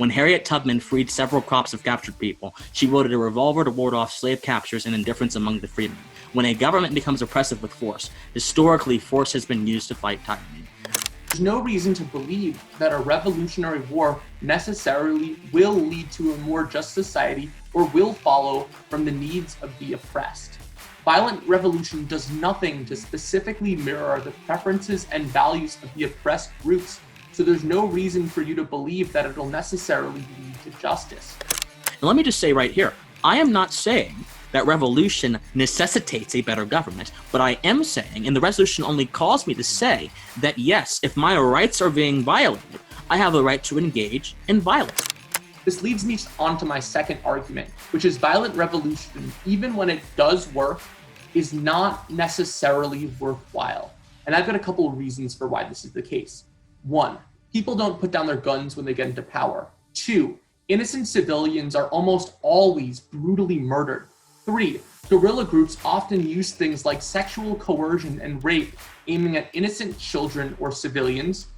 When Harriet Tubman freed several crops of captured people, she wielded a revolver to ward off slave captures and indifference among the freedmen. When a government becomes oppressive with force, historically, force has been used to fight tyranny. There's no reason to believe that a revolutionary war necessarily will lead to a more just society or will follow from the needs of the oppressed. Violent revolution does nothing to specifically mirror the preferences and values of the oppressed groups, so there's no reason for you to believe that it'll necessarily lead to justice. And let me just say right here, I am not saying that revolution necessitates a better government, but I am saying, and the resolution only calls me to say, that yes, if my rights are being violated, I have the right to engage in violence. This leads me on to my second argument, which is violent revolution, even when it does work, is not necessarily worthwhile. And I've got a couple of reasons for why this is the case. 1, people don't put down their guns when they get into power. 2, innocent civilians are almost always brutally murdered. 3, guerrilla groups often use things like sexual coercion and rape, aiming at innocent children or civilians.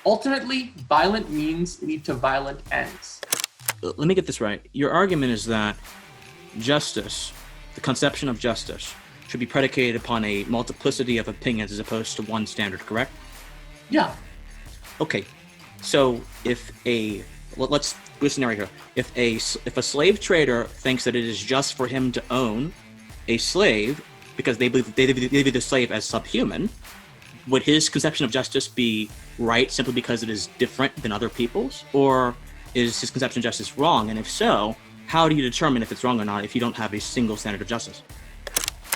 Ultimately, violent means lead to violent ends. Let me get this right. Your argument is that justice, the conception of justice, should be predicated upon a multiplicity of opinions as opposed to one standard, correct? Yeah. Okay, so let's do a scenario here. If a slave trader thinks that it is just for him to own a slave because they believe the slave as subhuman, would his conception of justice be right simply because it is different than other people's? Or is his conception of justice wrong? And if so, how do you determine if it's wrong or not if you don't have a single standard of justice?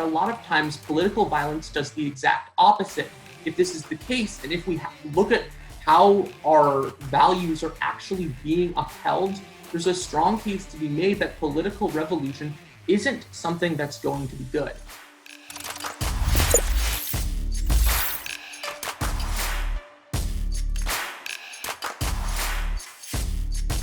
A lot of times, political violence does the exact opposite. If this is the case, and if we look at how our values are actually being upheld, there's a strong case to be made that political revolution isn't something that's going to be good.